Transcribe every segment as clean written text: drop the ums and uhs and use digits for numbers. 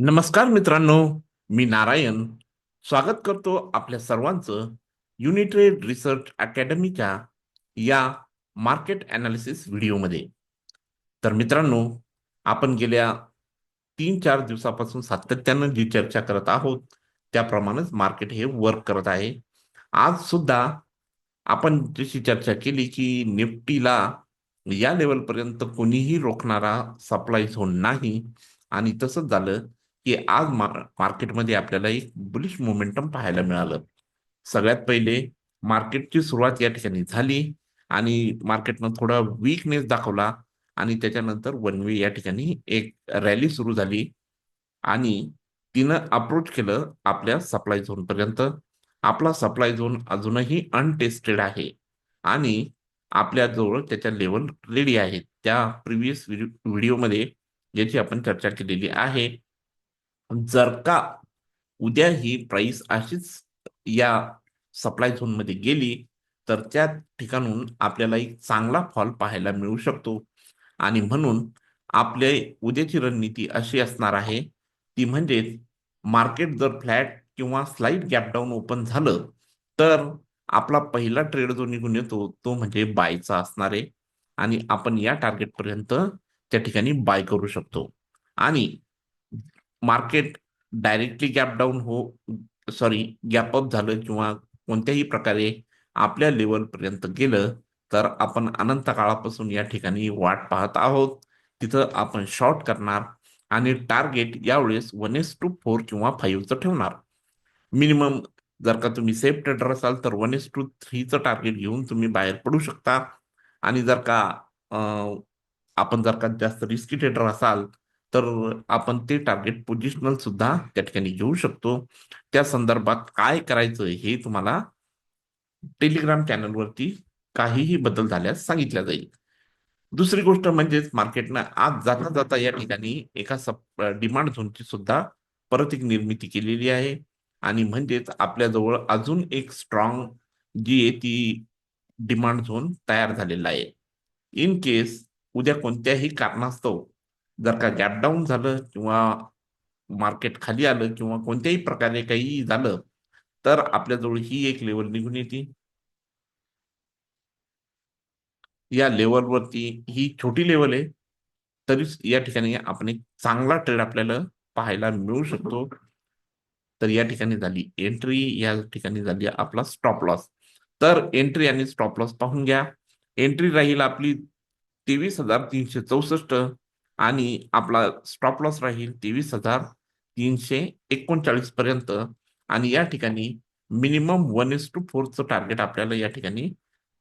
नमस्कार मित्रांनो, मी नारायण स्वागत करतो आपल्या सर्वांचं युनिट्रेड रिसर्च अकॅडमीच्या या मार्केट अनालिसिस व्हिडिओमध्ये. तर मित्रांनो, आपण गेल्या 3-4 दिवसापासून सातत्यानं जी चर्चा करत आहोत त्याप्रमाणेच मार्केट हे वर्क करत आहे. आज सुद्धा आपण जशी चर्चा केली की निफ्टीला या लेवलपर्यंत कोणीही रोखणारा सप्लाय झोन नाही आणि तसंच झालं की आज मार्केटमध्ये आपल्याला एक बुलिश मोमेंटम पाहायला मिळालं. सगळ्यात पहिले मार्केटची सुरुवात या ठिकाणी झाली आणि मार्केटनं थोडा वीकनेस दाखवला आणि त्याच्यानंतर वन वे या ठिकाणी एक रॅली सुरू झाली आणि तिनं अप्रोच केलं आपल्या सप्लाय झोन पर्यंत. आपला सप्लाय झोन अजूनही अनटेस्टेड आहे आणि आपल्या जवळ त्याच्या लेवल रेडी आहेत. त्या प्रिव्हियस व्हिडिओमध्ये याची आपण चर्चा केलेली आहे. जर का उद्या ही प्राइस अशीच या सप्लाय झोन मध्ये गेली तर त्या ठिकाणून आपल्याला एक चांगला फॉल पाहायला मिळू शकतो आणि म्हणून आपले उद्याची रणनीती अशी असणार आहे, ती म्हणजे मार्केट जर फ्लॅट किंवा स्लाइड गॅप डाऊन ओपन झालं तर आपला पहिला ट्रेड जो निघून येतो तो म्हणजे बायचा असणार आहे आणि आपण या टार्गेट पर्यंत त्या ठिकाणी बाय करू शकतो. आणि market directly gap down sorry gap up झालं किंवा कोणत्याही प्रकारे आपल्या लेवल पर्यंत गेलं तर आपण अनंत काळापासून या ठिकाणी वाट पाहत आहोत. तिथं आपण शॉर्ट करणार आणि टार्गेट यावेळेस 1:4 किंवा 5चं ठेवणार. मिनिमम जर का तुम्ही सेफ ट्रेडर असाल तर 1:3चं टार्गेट घेऊन तुम्ही बाहेर पडू शकता आणि जर का आपण जर का जास्त रिस्की ट्रेडर असाल तर आपण ते टार्गेट पोझिशनल सुद्धा त्या ठिकाणी घेऊ शकतो. त्या संदर्भात काय करायचं हे तुम्हाला टेलिग्राम चॅनलवरती काहीही बदल झाल्यास सांगितल्या जाईल. दुसरी गोष्ट म्हणजेच मार्केटनं आज जाता जाता या ठिकाणी एका डिमांड झोनची सुद्धा परत एक निर्मिती केलेली आहे आणि म्हणजेच आपल्याजवळ अजून एक स्ट्रॉंग जी आहे ती डिमांड झोन तयार झालेला आहे. इन केस उद्या कोणत्याही कारणास्तव जर का गॅप डाऊन झालं किंवा मार्केट खाली आलं किंवा कोणत्याही प्रकारे काही झालं तर आपल्याजवळ ही एक लेवल निघून येते. या लेवलवरती ही छोटी लेवल आहे तरीच या ठिकाणी आपण एक चांगला ट्रेड आपल्याला पाहायला मिळू शकतो. तर या ठिकाणी झाली एंट्री, या ठिकाणी झाली आपला स्टॉप लॉस. तर एंट्री आणि स्टॉप लॉस पाहून घ्या. एंट्री राहील आपली 23,364 आणि आपला स्टॉप लॉस राहील 23,339 पर्यंत आणि या ठिकाणी मिनिमम 1:4चं टार्गेट आपल्याला या ठिकाणी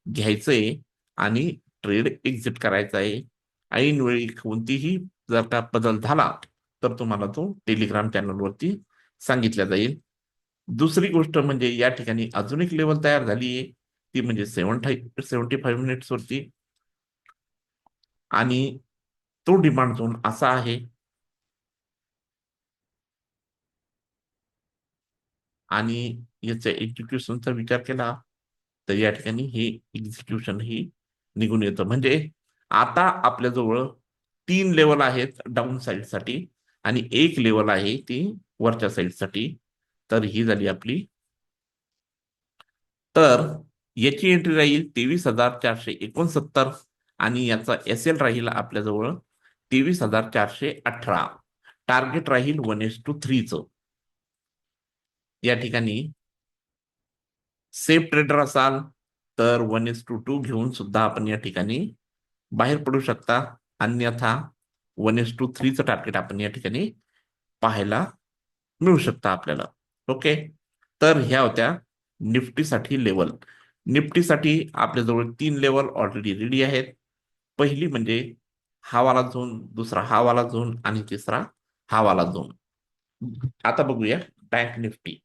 घ्यायचंय आणि ट्रेड एक्झिट करायचा आहे. ऐनवेळी कोणतीही जर का बदल झाला तर तुम्हाला तो टेलिग्राम चॅनलवरती सांगितल्या जाईल. दुसरी गोष्ट म्हणजे या ठिकाणी अजून एक लेवल तयार झाली आहे ती म्हणजे 75 मिनिट्स वरती आणि तो डिमांड झोन असा आहे आणि याच्या एक्झिक्युशनचा विचार केला तर या ठिकाणी हे एक्झिक्युशन ही निघून येतं. म्हणजे आता आपल्याजवळ 3 लेवल आहेत डाऊन साईडसाठी आणि एक लेवल आहे ती वरच्या साईडसाठी. तर ही झाली आपली. तर याची एंट्री राहील 23,469 आणि याचा एस एल राहील आपल्याजवळ 23,418. टार्गेट राहील 1:3चं. या ठिकाणी सेफ ट्रेडर असाल तर 1:2 घेऊन सुद्धा आपण या ठिकाणी बाहेर पडू शकता. अन्यथा 1:3चं टार्गेट आपण या ठिकाणी पाहायला मिळू शकता आपल्याला. ओके. तर ह्या होत्या निफ्टीसाठी लेवल. निफ्टीसाठी आपल्याजवळ 3 लेवल ऑलरेडी रेडी आहेत. पहिली म्हणजे हा वाला झोन, दुसरा हा वाला झोन आणि तिसरा हा वाला झोन. आता बघूया बँक निफ्टी.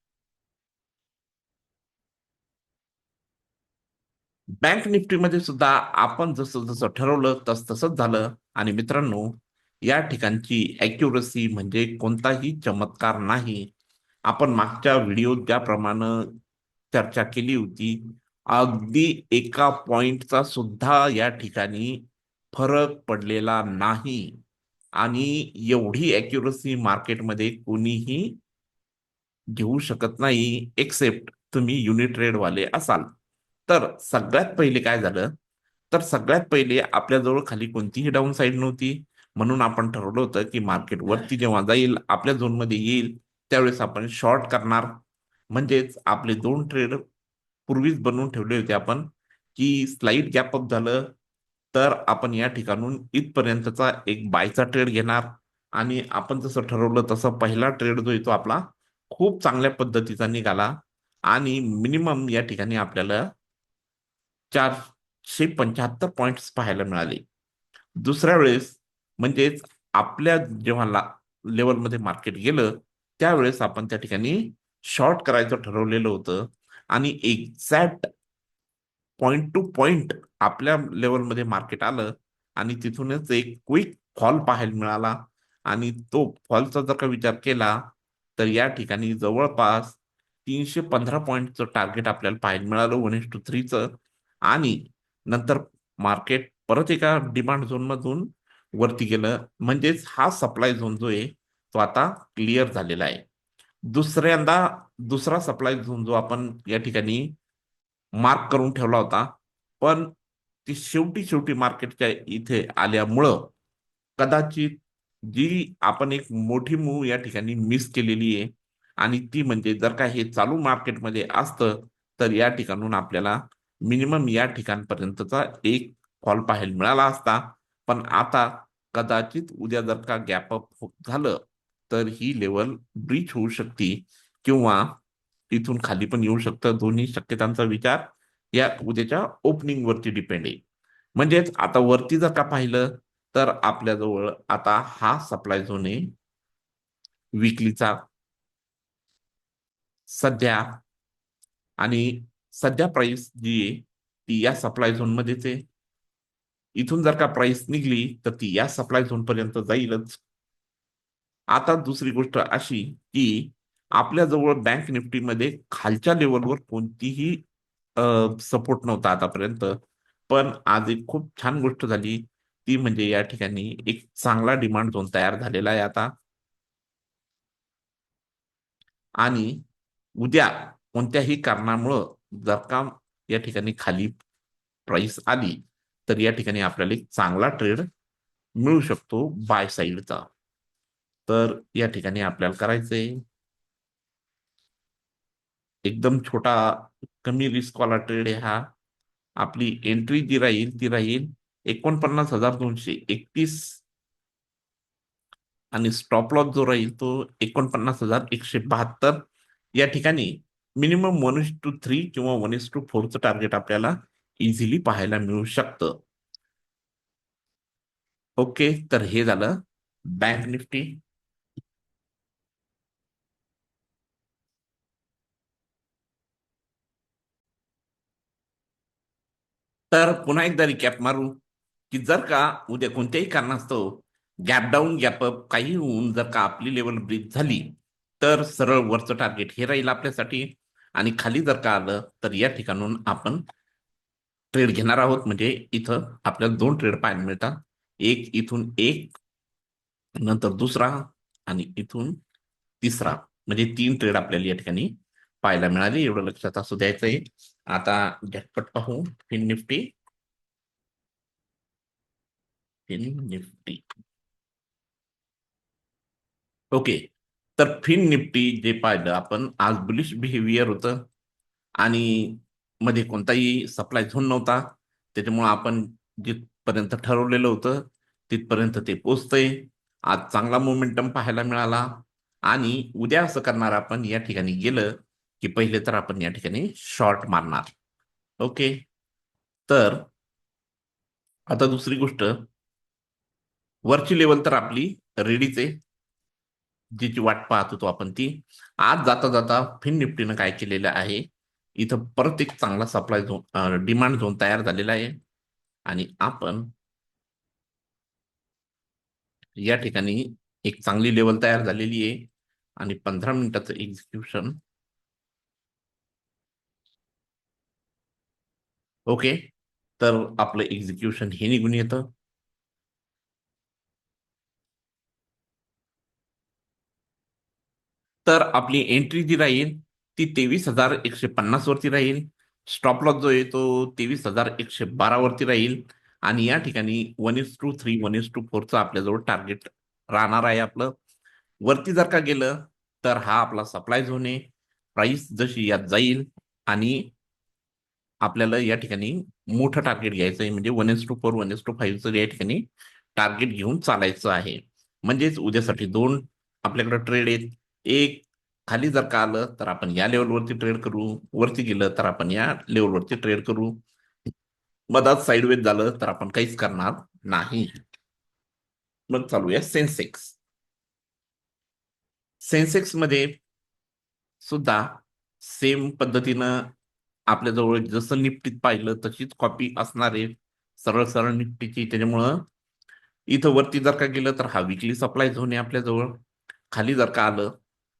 बँक निफ्टीमध्ये सुद्धा आपण जसं जसं ठरवलं तस तसंच झालं आणि मित्रांनो, या ठिकाणची ॲक्युरसी म्हणजे कोणताही चमत्कार नाही. आपण मागच्या व्हिडिओत ज्याप्रमाणे चर्चा केली होती, अगदी एका पॉइंटचा सुद्धा या ठिकाणी फरक पडलेला नाही. आणि एवढी अॅक्युरसी मार्केटमध्ये कोणीही घेऊ शकत नाही, एक्सेप्ट तुम्ही युनिट्रेड वाले असाल. तर सगळ्यात पहिले काय झालं, तर सगळ्यात पहिले आपल्याजवळ खाली कोणतीही डाऊन साईड नव्हती. म्हणून आपण ठरवलं होतं की मार्केट वरती जेव्हा जाईल, आपल्या झोनमध्ये येईल, त्यावेळेस आपण शॉर्ट करणार. म्हणजेच आपले दोन ट्रेड पूर्वीच बनवून ठेवले होते आपण, की स्लाइड गॅप अप झालं तर आपण या ठिकाणून इथपर्यंतचा एक बायचा ट्रेड घेणार. आणि आपण जसं ठरवलं तसं पहिला ट्रेड जो येतो आपला खूप चांगल्या पद्धतीचा निघाला. आणि मिनिमम या ठिकाणी आपल्याला 475 पॉइंट्स पाहायला मिळाले. दुसऱ्या वेळेस म्हणजेच आपल्या जेव्हा लेवलमध्ये मार्केट गेलं, त्यावेळेस आपण त्या ठिकाणी शॉर्ट करायचं ठरवलेलं होतं. आणि एक्झॅक्ट पॉइंट टू पॉइंट आपल्या लेवलमध्ये मार्केट आलं आणि तिथूनच एक क्विक फॉल पाहायला मिळाला. आणि तो फॉलचा जर का विचार केला, तर या ठिकाणी जवळपास 315 पॉईंटचं टार्गेट आपल्याला पाहायला मिळालं 1:3चं. आणि नंतर मार्केट परत एका डिमांड झोन मधून वरती गेलं. म्हणजेच हा सप्लाय झोन जो आहे तो आता क्लिअर झालेला आहे. दुसऱ्यांदा दुसरा सप्लाय झोन जो आपण या ठिकाणी मार्क करून ठेवला होता, पण ती शेवटी शेवटी मार्केटच्या इथे आल्यामुळं कदाचित जी आपण एक मोठी मूव या ठिकाणी मिस केलेली आहे. आणि ती म्हणजे जर का हे चालू मार्केटमध्ये असतं, तर या ठिकाणून आपल्याला मिनिमम या ठिकाणपर्यंतचा एक फॉल पाहायला मिळाला असता. पण आता कदाचित उद्या जर का गॅप अप झालं, तर ही लेवल ब्रीच होऊ शकते किंवा इथून खाली पण येऊ शकतं. दोन्ही शक्यतांचा विचार या उद्याच्या ओपनिंग वरती डिपेंड आहे. म्हणजेच आता वरती जर का पाहिलं, तर आपल्याजवळ आता हा सप्लाय झोन आहे विकलीचा सध्या. आणि सध्या प्राइस जी आहे ती या सप्लाय झोन मध्येच आहे. इथून जर का प्राइस निघली तर ती या सप्लाय झोन पर्यंत जाईलच. आता दुसरी गोष्ट अशी की आपल्याजवळ बँक निफ्टीमध्ये खालच्या लेवलवर कोणतीही सपोर्ट नव्हता आतापर्यंत. पण आज एक खूप छान गोष्ट झाली, ती म्हणजे या ठिकाणी एक चांगला डिमांड झोन तयार झालेला आहे आता. आणि उद्या कोणत्याही कारणामुळं जर का या ठिकाणी खाली प्राइस आली, तर या ठिकाणी आपल्याला एक चांगला ट्रेड मिळू शकतो बाय साईडचा. तर या ठिकाणी आपल्याला करायचंय एकदम छोटा कमी रिस्क वाला ट्रेड आहे हा. आपली एंट्री जी राहील ती राहील 49,231. आणि स्टॉप लॉस जो राहील तो 49,172. या ठिकाणी मिनिमम 1:3 किंवा 1:4चं टार्गेट आपल्याला इझिली पाहायला मिळू शकतं. ओके, तर हे झालं बँक निफ्टी. तर पुन्हा एकदा रिकॅप मारू, की जर का उद्या कोणत्याही कारणास्तव गॅप डाऊन गॅप अप काही होऊन जर का आपली लेवल ब्रीच झाली, तर सरळ वरचं टार्गेट हे राहील आपल्यासाठी. आणि खाली जर का आलं, तर या ठिकाणून आपण ट्रेड घेणार आहोत. म्हणजे इथं आपल्याला दोन ट्रेड पाहायला मिळतात. एक इथून एक, नंतर दुसरा, आणि इथून तिसरा. म्हणजे तीन ट्रेड आपल्याला या ठिकाणी पाहायला मिळाले. एवढं लक्षात असू द्यायचंय. आता झटपट पाहू Fin Nifty. Fin Nifty okay. तर फिन निफ्टी जे पाहिलं आपण आज बुलिश बिहेवियर होतं. आणि मध्ये कोणताही सप्लाय झोन नव्हता. त्याच्यामुळे आपण जिथपर्यंत ठरवलेलं होतं तिथपर्यंत ते पोचतंय. आज चांगला मोमेंटम पाहायला मिळाला. आणि उद्या असं करणार आपण, या ठिकाणी गेलं की पहिले तर आपण या ठिकाणी शॉर्ट मारणार. ओके. तर आता दुसरी गोष्ट, वरची लेवल तर आपली रेडीच आहे. जिची वाट पाहत होतो आपण ती. आज जाता जाता फिन निफ्टीनं काय केलेलं आहे, इथं परत एक चांगला सप्लाय झोन डिमांड झोन तयार झालेला आहे. आणि आपण या ठिकाणी एक चांगली लेवल तयार झालेली आहे. आणि 15 मिनिटाचं एक्झिक्युशन. ओके. तर आपलं एक्झिक्युशन हे निघून येतं. तर आपली एंट्री जी राहील ती 23,150 वरती राहील. स्टॉप लॉस जो आहे तो 23,112 वरती राहील. आणि या ठिकाणी 1:3 1:4 चं आपल्याजवळ टार्गेट राहणार आहे आपलं. वरती जर का गेलं तर हा आपला सप्लाय झोन आहे. प्राइस जशी यात जाईल आणि आपल्याला या ठिकाणी मोठं टार्गेट घ्यायचं आहे, म्हणजे 1:4 1:5 या ठिकाणी टार्गेट घेऊन चालायचं आहे. म्हणजेच उद्यासाठी दोन आपल्याकडे ट्रेड आहेत. एक, खाली जर का आलं तर आपण या लेवलवरती ट्रेड करू, वरती गेलं तर आपण या लेवलवरती ट्रेड करू. मधात साईडवेज झालं तर आपण काहीच करणार नाही. मग चालूया सेन्सेक्स. सेन्सेक्स मध्ये सुद्धा सेम पद्धतीनं आपल्याजवळ जसं निफ्टीत पाहिलं तशीच कॉपी असणार आहे, सरळ सरळ निफ्टीची. त्याच्यामुळं इथं वरती जर का गेलं तर हा विकली सप्लाय झोन आहे आपल्याजवळ. खाली जर का आलं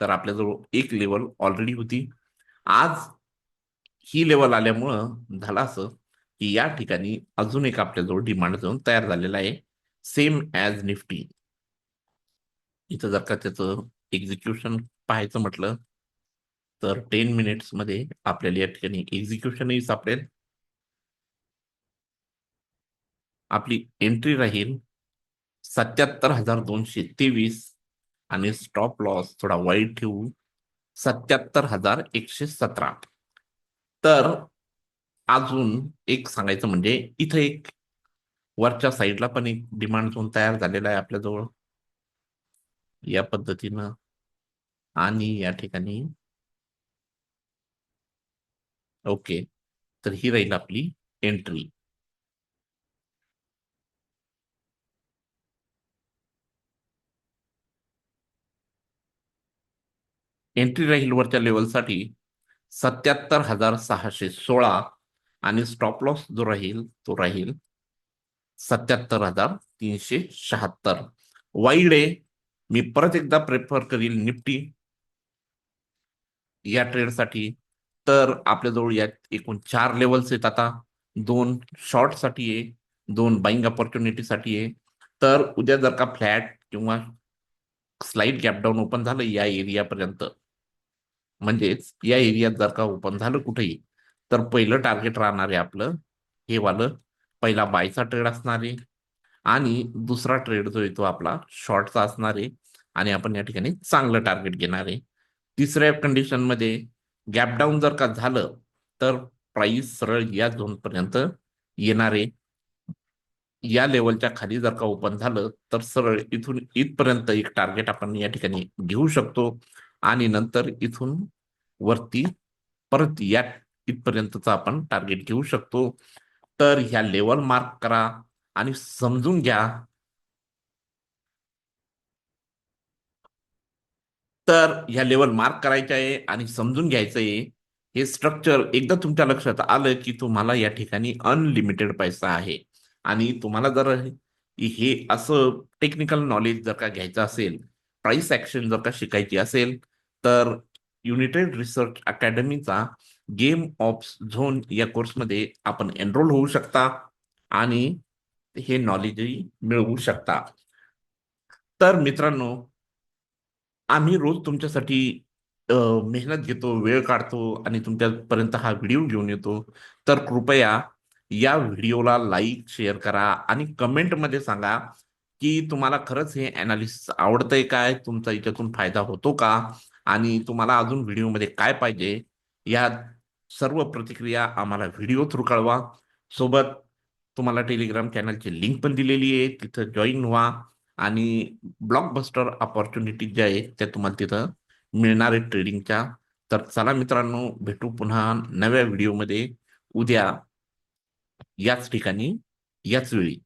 तर आपल्याजवळ एक लेवल ऑलरेडी होती. आज ही लेवल आल्यामुळं झालं असं की या ठिकाणी अजून एक आपल्याजवळ डिमांड झोन तयार झालेला आहे, सेम ॲज निफ्टी. इथं जर का त्याचं एक्झिक्युशन पाहायचं म्हटलं तर 10 मिनिट्स मध्ये आपल्याला या ठिकाणी एक्झिक्युशनही सापडेल. आपली एंट्री राहील 77,223 आणि स्टॉप लॉस थोडा वाईट ठेवू 77,117. तर अजून एक सांगायचं म्हणजे इथं एक वरच्या साईडला पण एक डिमांड झोन तयार झालेला आहे आपल्याजवळ या पद्धतीनं. आणि या ठिकाणी ओके, तर ही राहील आपली एंट्री. एंट्री राहील वरच्या लेवलसाठी 77,616 आणि स्टॉप लॉस जो राहील तो राहील 77,376. वाईड आहे. मी परत एकदा प्रेफर करील निफ्टी या ट्रेडसाठी. तर आपल्याजवळ यात एकूण 4 लेवल्स आहेत आता. 2 शॉर्टसाठी आहे, 2 बाईंग ऑपॉर्च्युनिटीसाठी आहे. तर उद्या जर का फ्लॅट किंवा स्लाइड गॅप डाऊन ओपन झालं या एरियापर्यंत, म्हणजेच या एरियात जर का ओपन झालं कुठेही, तर पहिलं टार्गेट राहणार आहे आपलं हे वालं. पहिला बायचा ट्रेड असणार आहे आणि दुसरा ट्रेड जो आहे तो आपला शॉर्टचा असणार आहे. आणि आपण या ठिकाणी चांगलं टार्गेट घेणार आहे. तिसऱ्या कंडिशन मध्ये गॅप डाऊन जर का झालं तर प्राइस सरळ या झोन पर्यंत येणार आहे. या लेवलच्या खाली जर का ओपन झालं तर सरळ इथून इथपर्यंत एक टार्गेट आपण या ठिकाणी घेऊ शकतो. आणि नंतर इथून वरती परत या इथपर्यंतचा आपण टार्गेट घेऊ शकतो. तर ह्या लेवल मार्क करा आणि समजून घ्या. तर ह्या लेवल मार्क करायचे आहे आणि समजून घ्यायचं आहे. हे स्ट्रक्चर एकदा तुमच्या लक्षात आलं की तुम्हाला या ठिकाणी अनलिमिटेड पैसा आहे. आणि तुम्हाला जर हे असं टेक्निकल नॉलेज जर का घ्यायचं असेल, प्राइस ऍक्शन जर का शिकायची असेल, तर युनायटेड रिसर्च अकॅडमीचा गेम ऑफ झोन या कोर्समध्ये आपण एनरोल होऊ शकता आणि हे नॉलेजही मिळवू शकता. तर मित्रांनो, आम्ही रोज तुमच्यासाठी मेहनत घेतो, वेळ काढतो आणि तुमच्यापर्यंत हा व्हिडिओ घेऊन येतो. तर कृपया या व्हिडिओला लाईक, शेअर करा आणि कमेंटमध्ये सांगा की तुम्हाला खरंच हे अनालिसिस आवडतंय काय? तुमचा याच्यातून फायदा होतो का? आणि तुम्हाला अजून व्हिडिओमध्ये काय पाहिजे? या सर्व प्रतिक्रिया आम्हाला व्हिडिओ थ्रू कळवा. सोबत तुम्हाला टेलिग्राम चॅनलची लिंक पण दिलेली आहे. तिथं जॉईन व्हा आणि ब्लॉकबस्टर अपॉर्च्युनिटी ज्या आहेत त्या तुम्हाला तिथं मिळणार आहेत ट्रेडिंगच्या. तर चला मित्रांनो, भेटू पुन्हा नव्या व्हिडिओमध्ये उद्या याच ठिकाणी याच वेळी.